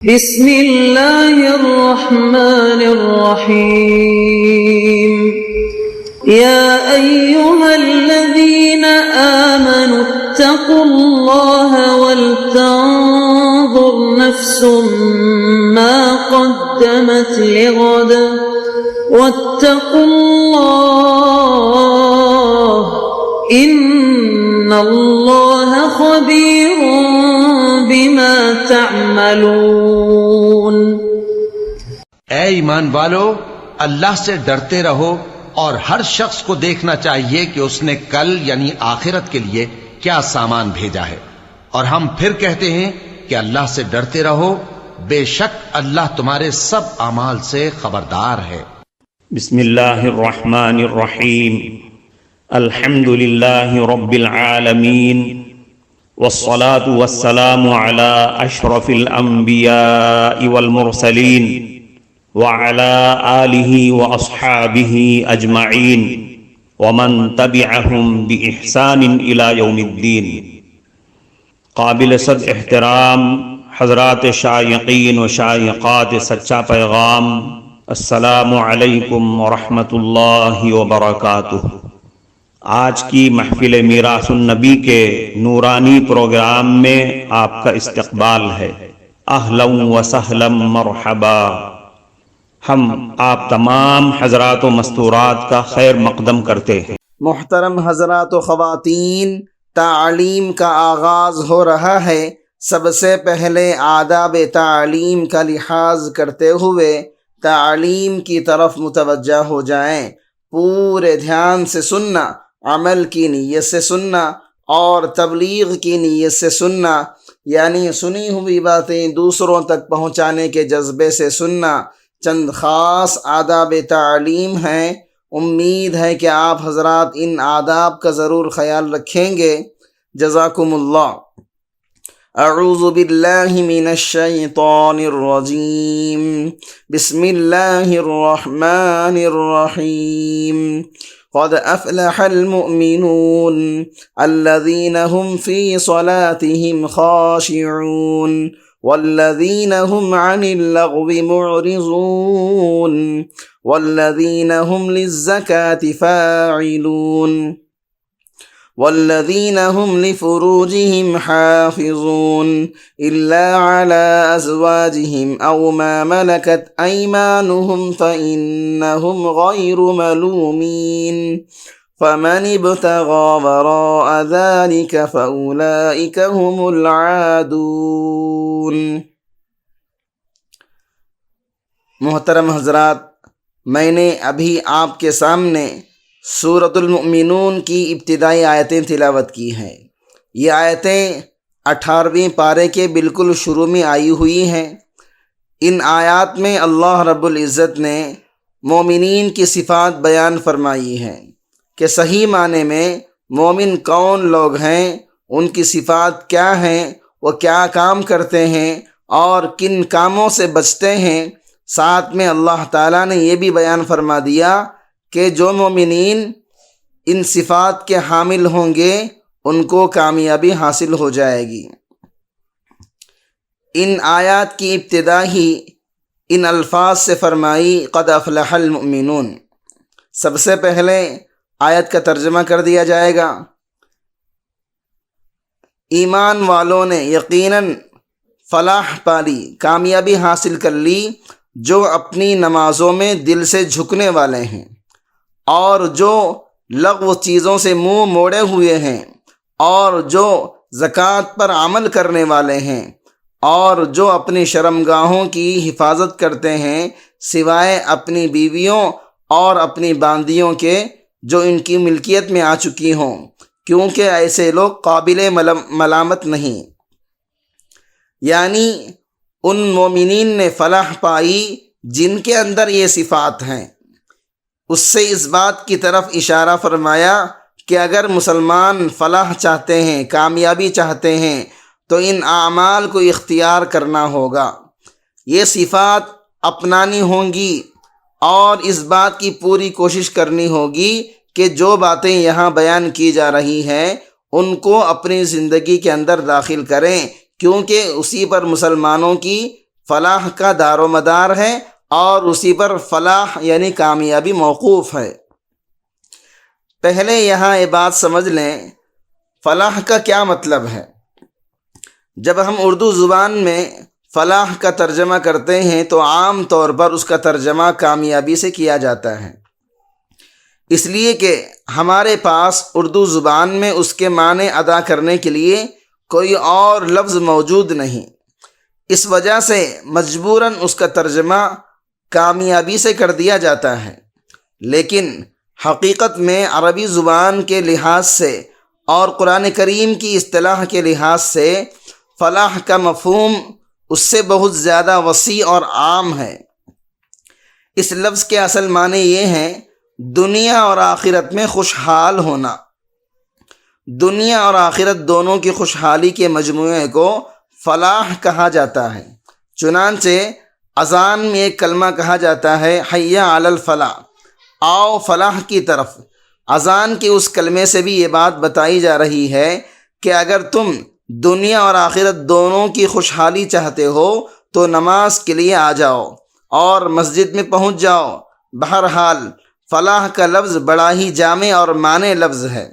بسم اللہ الرحمن الرحیم یا ایہا الذین آمنوا اتقوا اللہ ولتنظر نفس ما قدمت لغد واتقوا اللہ ان اللہ خبیر بما تعملون۔ اے ایمان والو، اللہ سے ڈرتے رہو اور ہر شخص کو دیکھنا چاہیے کہ اس نے کل یعنی آخرت کے لیے کیا سامان بھیجا ہے، اور ہم پھر کہتے ہیں کہ اللہ سے ڈرتے رہو، بے شک اللہ تمہارے سب اعمال سے خبردار ہے۔ بسم اللہ الرحمن الرحیم، الحمد للہ رب العالمین، والصلاة والسلام على اشرف الانبیاء والمرسلین وعلى آلہ واصحابہ اجمعین ومن تبعہم بإحسان الى یوم الدین۔ قابل صد احترام حضرات شائقین و شائقات سچا پیغام، السلام علیکم ورحمۃ اللہ وبرکاتہ۔ آج کی محفل میراث النبی کے نورانی پروگرام میں آپ کا استقبال ہے۔ اہلا و سہلا مرحبا۔ ہم آپ تمام حضرات و مستورات کا خیر مقدم کرتے ہیں۔ محترم حضرات و خواتین، تعلیم کا آغاز ہو رہا ہے۔ سب سے پہلے آداب تعلیم کا لحاظ کرتے ہوئے تعلیم کی طرف متوجہ ہو جائیں۔ پورے دھیان سے سننا، عمل کی نیت سے سننا اور تبلیغ کی نیت سے سننا، یعنی سنی ہوئی باتیں دوسروں تک پہنچانے کے جذبے سے سننا۔ چند خاص آداب تعلیم ہیں، امید ہے کہ آپ حضرات ان آداب کا ضرور خیال رکھیں گے۔ جزاکم اللہ۔ اعوذ باللہ من الشیطان الرجیم، بسم اللہ الرحمن الرحیم۔ قد افلح المؤمنون الذین هم فی صلاتهم خاشعون والذین هم عن اللغو معرضون والذین هم للزکاة فاعلون والذین هم لفروجهم حافظون إلا على أزواجهم أو ما ملكت أيمانهم فإنهم غير ملومين فمن ابتغى وراء ذلك فأولئك هم العادون۔ محترم حضرات، میں نے ابھی آپ کے سامنے سورۃ المؤمنون کی ابتدائی آیتیں تلاوت کی ہیں۔ یہ آیتیں 18ویں پارے کے بالکل شروع میں آئی ہوئی ہیں۔ ان آیات میں اللہ رب العزت نے مومنین کی صفات بیان فرمائی ہیں کہ صحیح معنی میں مومن کون لوگ ہیں، ان کی صفات کیا ہیں، وہ کیا کام کرتے ہیں اور کن کاموں سے بچتے ہیں۔ ساتھ میں اللہ تعالیٰ نے یہ بھی بیان فرما دیا کہ جو مومنین ان صفات کے حامل ہوں گے ان کو کامیابی حاصل ہو جائے گی۔ ان آیات کی ابتدا ہی ان الفاظ سے فرمائی، قد افلح المؤمنون۔ سب سے پہلے آیت کا ترجمہ کر دیا جائے گا۔ ایمان والوں نے یقیناً فلاح پالی، کامیابی حاصل کر لی، جو اپنی نمازوں میں دل سے جھکنے والے ہیں اور جو لغو چیزوں سے منہ موڑے ہوئے ہیں اور جو زکوٰۃ پر عمل کرنے والے ہیں اور جو اپنی شرمگاہوں کی حفاظت کرتے ہیں سوائے اپنی بیویوں اور اپنی باندیوں کے جو ان کی ملکیت میں آ چکی ہوں، کیونکہ ایسے لوگ قابل ملامت نہیں۔ یعنی ان مومنین نے فلاح پائی جن کے اندر یہ صفات ہیں۔ اس سے اس بات کی طرف اشارہ فرمایا کہ اگر مسلمان فلاح چاہتے ہیں، کامیابی چاہتے ہیں، تو ان اعمال کو اختیار کرنا ہوگا، یہ صفات اپنانی ہوں گی اور اس بات کی پوری کوشش کرنی ہوگی کہ جو باتیں یہاں بیان کی جا رہی ہیں ان کو اپنی زندگی کے اندر داخل کریں، کیونکہ اسی پر مسلمانوں کی فلاح کا دار و مدار ہے اور اسی پر فلاح یعنی کامیابی موقوف ہے۔ پہلے یہاں یہ بات سمجھ لیں فلاح کا کیا مطلب ہے۔ جب ہم اردو زبان میں فلاح کا ترجمہ کرتے ہیں تو عام طور پر اس کا ترجمہ کامیابی سے کیا جاتا ہے، اس لیے کہ ہمارے پاس اردو زبان میں اس کے معنی ادا کرنے کے لیے کوئی اور لفظ موجود نہیں، اس وجہ سے مجبوراً اس کا ترجمہ کامیابی سے کر دیا جاتا ہے۔ لیکن حقیقت میں عربی زبان کے لحاظ سے اور قرآن کریم کی اصطلاح کے لحاظ سے فلاح کا مفہوم اس سے بہت زیادہ وسیع اور عام ہے۔ اس لفظ کے اصل معنی یہ ہیں دنیا اور آخرت میں خوشحال ہونا۔ دنیا اور آخرت دونوں کی خوشحالی کے مجموعے کو فلاح کہا جاتا ہے۔ چنانچہ اذان میں ایک کلمہ کہا جاتا ہے حی علی الفلاح، آؤ فلاح کی طرف۔ اذان کے اس کلمے سے بھی یہ بات بتائی جا رہی ہے کہ اگر تم دنیا اور آخرت دونوں کی خوشحالی چاہتے ہو تو نماز کے لیے آ جاؤ اور مسجد میں پہنچ جاؤ۔ بہرحال فلاح کا لفظ بڑا ہی جامع اور معنی لفظ ہے۔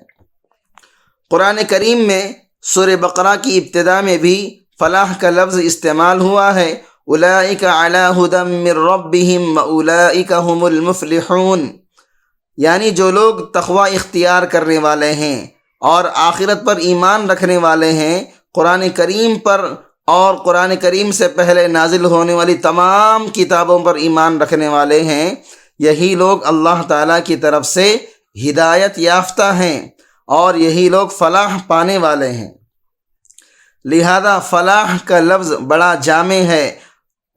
قرآن کریم میں سورہ بقرہ کی ابتدا میں بھی فلاح کا لفظ استعمال ہوا ہے، اولئک علی ھدی من ربہم واولئک ھم المفلحون، یعنی جو لوگ تقوی اختیار کرنے والے ہیں اور آخرت پر ایمان رکھنے والے ہیں، قرآن کریم پر اور قرآن کریم سے پہلے نازل ہونے والی تمام کتابوں پر ایمان رکھنے والے ہیں، یہی لوگ اللہ تعالیٰ کی طرف سے ہدایت یافتہ ہیں اور یہی لوگ فلاح پانے والے ہیں۔ لہذا فلاح کا لفظ بڑا جامع ہے،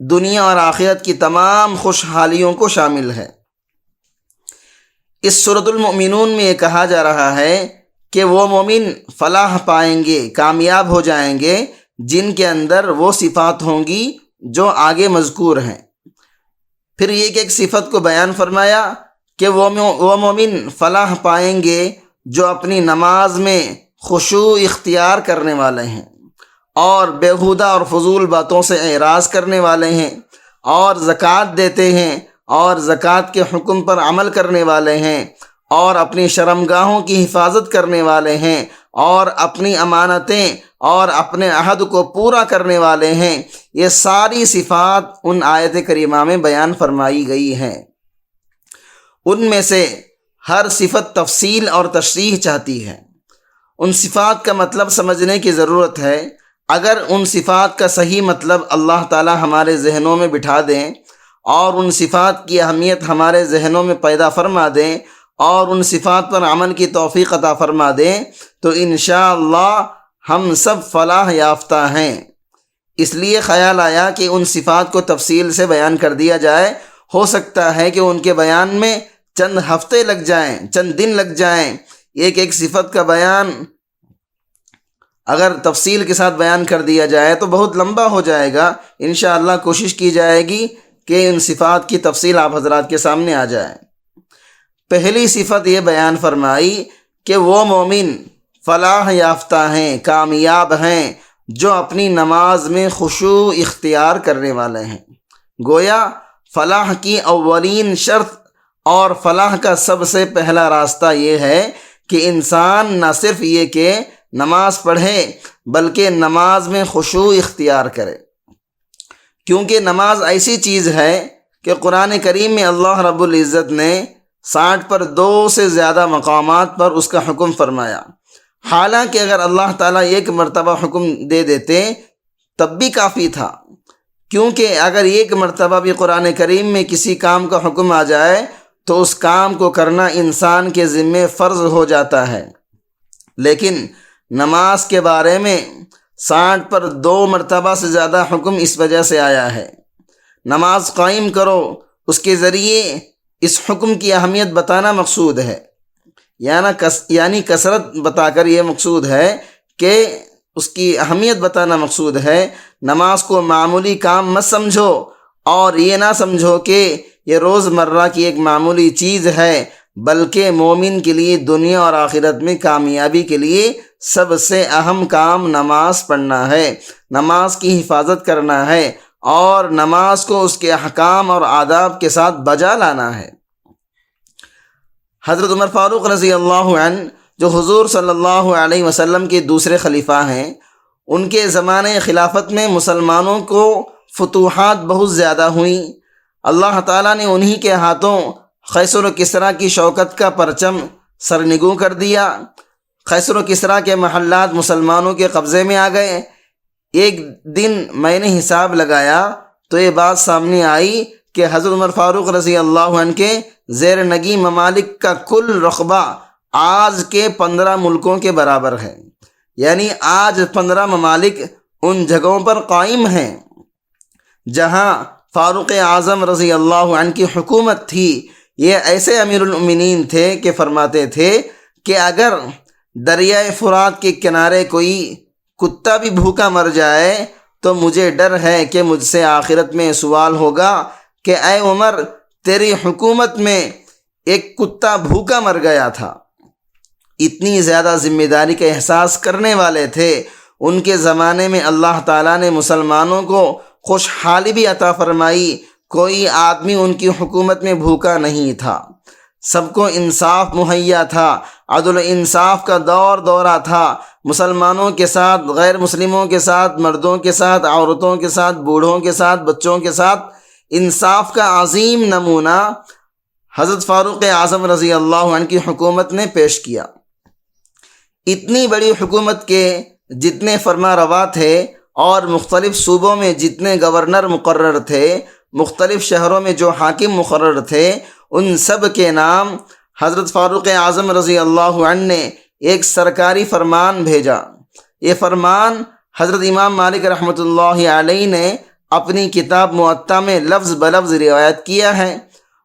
دنیا اور آخرت کی تمام خوشحالیوں کو شامل ہے۔ اس سورۃ المؤمنون میں یہ کہا جا رہا ہے کہ وہ مومن فلاح پائیں گے، کامیاب ہو جائیں گے جن کے اندر وہ صفات ہوں گی جو آگے مذکور ہیں۔ پھر ایک ایک صفت کو بیان فرمایا کہ وہ مومن فلاح پائیں گے جو اپنی نماز میں خشوع اختیار کرنے والے ہیں اور بیہودہ اور فضول باتوں سے اعراض کرنے والے ہیں اور زکوٰۃ دیتے ہیں اور زکوٰۃ کے حکم پر عمل کرنے والے ہیں اور اپنی شرمگاہوں کی حفاظت کرنے والے ہیں اور اپنی امانتیں اور اپنے عہد کو پورا کرنے والے ہیں۔ یہ ساری صفات ان آیت کریمہ میں بیان فرمائی گئی ہیں۔ ان میں سے ہر صفت تفصیل اور تشریح چاہتی ہے۔ ان صفات کا مطلب سمجھنے کی ضرورت ہے۔ اگر ان صفات کا صحیح مطلب اللہ تعالی ہمارے ذہنوں میں بٹھا دیں اور ان صفات کی اہمیت ہمارے ذہنوں میں پیدا فرما دیں اور ان صفات پر عمل کی توفیق عطا فرما دیں تو انشاءاللہ ہم سب فلاح یافتہ ہیں۔ اس لیے خیال آیا کہ ان صفات کو تفصیل سے بیان کر دیا جائے۔ ہو سکتا ہے کہ ان کے بیان میں چند ہفتے لگ جائیں، چند دن لگ جائیں۔ ایک ایک صفت کا بیان اگر تفصیل کے ساتھ بیان کر دیا جائے تو بہت لمبا ہو جائے گا۔ انشاءاللہ کوشش کی جائے گی کہ ان صفات کی تفصیل آپ حضرات کے سامنے آ جائے۔ پہلی صفت یہ بیان فرمائی کہ وہ مومن فلاح یافتہ ہیں، کامیاب ہیں جو اپنی نماز میں خشوع اختیار کرنے والے ہیں۔ گویا فلاح کی اولین شرط اور فلاح کا سب سے پہلا راستہ یہ ہے کہ انسان نہ صرف یہ کہ نماز پڑھے بلکہ نماز میں خشوع اختیار کرے، کیونکہ نماز ایسی چیز ہے کہ قرآن کریم میں اللہ رب العزت نے 60 پر 2 سے زیادہ مقامات پر اس کا حکم فرمایا۔ حالانکہ اگر اللہ تعالیٰ ایک مرتبہ حکم دے دیتے تب بھی کافی تھا، کیونکہ اگر ایک مرتبہ بھی قرآن کریم میں کسی کام کا حکم آ جائے تو اس کام کو کرنا انسان کے ذمے فرض ہو جاتا ہے۔ لیکن نماز کے بارے میں 60 پر 2 مرتبہ سے زیادہ حکم اس وجہ سے آیا ہے۔ نماز قائم کرو، اس کے ذریعے اس حکم کی اہمیت بتانا مقصود ہے، یعنی کثرت بتا کر یہ مقصود ہے کہ اس کی اہمیت بتانا مقصود ہے۔ نماز کو معمولی کام مت سمجھو اور یہ نہ سمجھو کہ یہ روز مرہ کی ایک معمولی چیز ہے، بلکہ مومن کے لیے دنیا اور آخرت میں کامیابی کے لیے سب سے اہم کام نماز پڑھنا ہے، نماز کی حفاظت کرنا ہے اور نماز کو اس کے احکام اور آداب کے ساتھ بجا لانا ہے۔ حضرت عمر فاروق رضی اللہ عنہ جو حضور صلی اللہ علیہ وسلم کے دوسرے خلیفہ ہیں، ان کے زمانے خلافت میں مسلمانوں کو فتوحات بہت زیادہ ہوئیں۔ اللہ تعالیٰ نے انہی کے ہاتھوں قیصر و کسریٰ کی شوکت کا پرچم سرنگوں کر دیا۔ قیصر و کسریٰ کے محلات مسلمانوں کے قبضے میں آ گئے۔ ایک دن میں نے حساب لگایا تو یہ بات سامنے آئی کہ حضرت عمر فاروق رضی اللہ عنہ کے زیر نگی ممالک کا کل رقبہ آج کے 15 ملکوں کے برابر ہے، یعنی آج 15 ممالک ان جگہوں پر قائم ہیں جہاں فاروق اعظم رضی اللہ عنہ کی حکومت تھی۔ یہ ایسے امیر المؤمنین تھے کہ فرماتے تھے کہ اگر دریائے فرات کے کنارے کوئی کتا بھی بھوکا مر جائے تو مجھے ڈر ہے کہ مجھ سے آخرت میں سوال ہوگا کہ اے عمر، تیری حکومت میں ایک کتا بھوکا مر گیا تھا۔ اتنی زیادہ ذمہ داری کا احساس کرنے والے تھے۔ ان کے زمانے میں اللہ تعالیٰ نے مسلمانوں کو خوشحالی بھی عطا فرمائی، کوئی آدمی ان کی حکومت میں بھوکا نہیں تھا، سب کو انصاف مہیا تھا، عدل و انصاف کا دورہ تھا۔ مسلمانوں کے ساتھ، غیر مسلموں کے ساتھ، مردوں کے ساتھ، عورتوں کے ساتھ، بوڑھوں کے ساتھ، بچوں کے ساتھ انصاف کا عظیم نمونہ حضرت فاروق اعظم رضی اللہ عنہ کی حکومت نے پیش کیا۔ اتنی بڑی حکومت کے جتنے فرما روا تھے اور مختلف صوبوں میں جتنے گورنر مقرر تھے، مختلف شہروں میں جو حاکم مقرر تھے، ان سب کے نام حضرت فاروق اعظم رضی اللہ عنہ نے ایک سرکاری فرمان بھیجا۔ یہ فرمان حضرت امام مالک رحمۃ اللہ علیہ نے اپنی کتاب موطا میں لفظ بلفظ روایت کیا ہے۔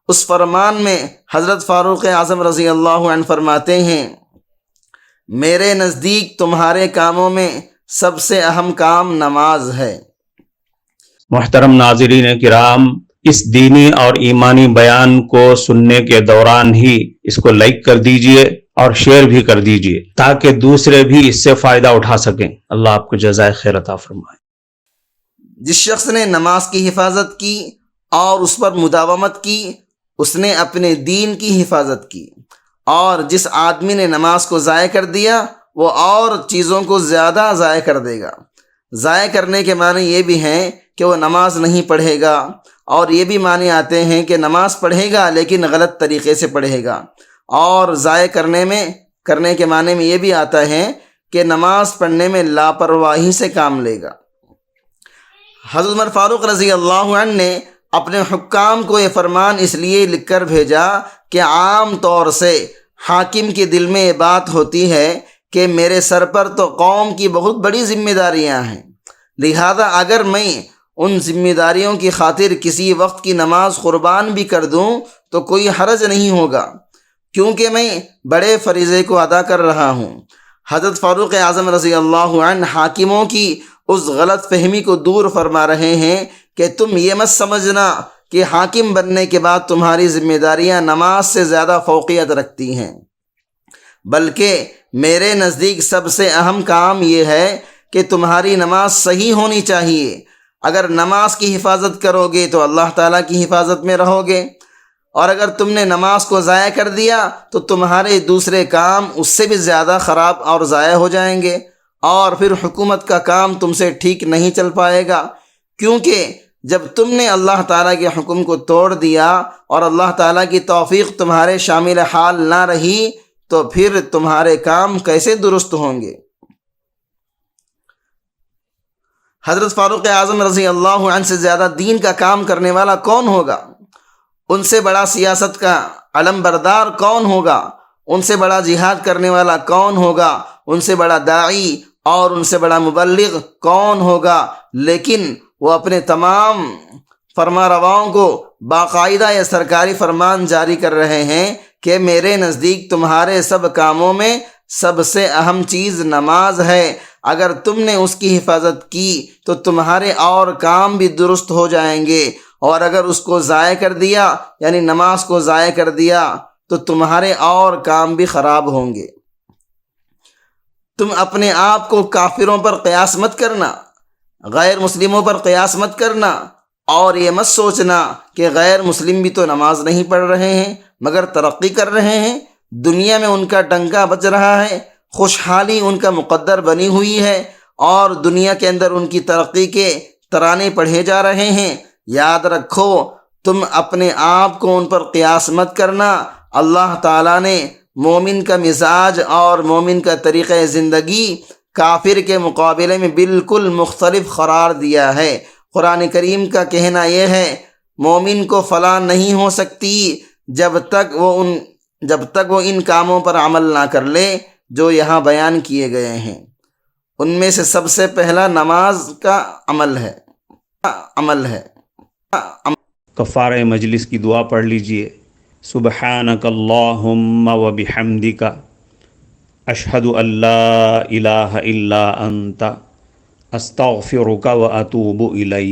اس فرمان میں حضرت فاروق اعظم رضی اللہ عنہ فرماتے ہیں، میرے نزدیک تمہارے کاموں میں سب سے اہم کام نماز ہے۔ محترم ناظرین کرام، اس دینی اور ایمانی بیان کو سننے کے دوران ہی اس کو لائک کر دیجئے اور شیئر بھی کر دیجئے تاکہ دوسرے بھی اس سے فائدہ اٹھا سکیں۔ اللہ آپ کو جزائے خیر عطا فرمائے۔ جس شخص نے نماز کی حفاظت کی اور اس پر مداومت کی، اس نے اپنے دین کی حفاظت کی، اور جس آدمی نے نماز کو ضائع کر دیا وہ اور چیزوں کو زیادہ ضائع کر دے گا۔ ضائع کرنے کے معنی یہ بھی ہیں کہ وہ نماز نہیں پڑھے گا، اور یہ بھی معنی آتے ہیں کہ نماز پڑھے گا لیکن غلط طریقے سے پڑھے گا، اور ضائع کرنے کے معنی میں یہ بھی آتا ہے کہ نماز پڑھنے میں لاپرواہی سے کام لے گا۔ حضرت عمر فاروق رضی اللہ عنہ نے اپنے حکام کو یہ فرمان اس لیے لکھ کر بھیجا کہ عام طور سے حاکم کے دل میں یہ بات ہوتی ہے کہ میرے سر پر تو قوم کی بہت بڑی ذمہ داریاں ہیں، لہذا اگر میں ان ذمہ داریوں کی خاطر کسی وقت کی نماز قربان بھی کر دوں تو کوئی حرج نہیں ہوگا، کیونکہ میں بڑے فریضے کو ادا کر رہا ہوں۔ حضرت فاروق اعظم رضی اللہ عنہ حاکموں کی اس غلط فہمی کو دور فرما رہے ہیں کہ تم یہ مت سمجھنا کہ حاکم بننے کے بعد تمہاری ذمہ داریاں نماز سے زیادہ فوقیت رکھتی ہیں، بلکہ میرے نزدیک سب سے اہم کام یہ ہے کہ تمہاری نماز صحیح ہونی چاہیے۔ اگر نماز کی حفاظت کرو گے تو اللہ تعالیٰ کی حفاظت میں رہو گے، اور اگر تم نے نماز کو ضائع کر دیا تو تمہارے دوسرے کام اس سے بھی زیادہ خراب اور ضائع ہو جائیں گے، اور پھر حکومت کا کام تم سے ٹھیک نہیں چل پائے گا، کیونکہ جب تم نے اللہ تعالیٰ کے حکم کو توڑ دیا اور اللہ تعالیٰ کی توفیق تمہارے شامل حال نہ رہی تو پھر تمہارے کام کیسے درست ہوں گے۔ حضرت فاروق اعظم رضی اللہ عنہ سے زیادہ دین کا کام کرنے والا کون ہوگا؟ ان سے بڑا سیاست کا علم بردار کون ہوگا؟ ان سے بڑا جہاد کرنے والا کون ہوگا؟ ان سے بڑا داعی اور ان سے بڑا مبلغ کون ہوگا؟ لیکن وہ اپنے تمام فرما رواؤں کو باقاعدہ یہ سرکاری فرمان جاری کر رہے ہیں کہ میرے نزدیک تمہارے سب کاموں میں سب سے اہم چیز نماز ہے، اگر تم نے اس کی حفاظت کی تو تمہارے اور کام بھی درست ہو جائیں گے، اور اگر اس کو ضائع کر دیا یعنی نماز کو ضائع کر دیا تو تمہارے اور کام بھی خراب ہوں گے۔ تم اپنے آپ کو کافروں پر قیاس مت کرنا، غیر مسلموں پر قیاس مت کرنا، اور یہ مت سوچنا کہ غیر مسلم بھی تو نماز نہیں پڑھ رہے ہیں مگر ترقی کر رہے ہیں، دنیا میں ان کا ڈنکا بج رہا ہے، خوشحالی ان کا مقدر بنی ہوئی ہے، اور دنیا کے اندر ان کی ترقی کے ترانے پڑھے جا رہے ہیں۔ یاد رکھو، تم اپنے آپ کو ان پر قیاس مت کرنا۔ اللہ تعالیٰ نے مومن کا مزاج اور مومن کا طریقہ زندگی کافر کے مقابلے میں بالکل مختلف قرار دیا ہے۔ قرآن کریم کا کہنا یہ ہے، مومن کو فلاح نہیں ہو سکتی جب تک وہ ان کاموں پر عمل نہ کر لے جو یہاں بیان کیے گئے ہیں۔ ان میں سے سب سے پہلا نماز کا عمل ہے۔ کفارہ مجلس کی دعا پڑھ لیجئے۔ سبحانک اللہم و بحمدک، اشہد ان لا الہ الا انت، استغفرک و اتوب الیک۔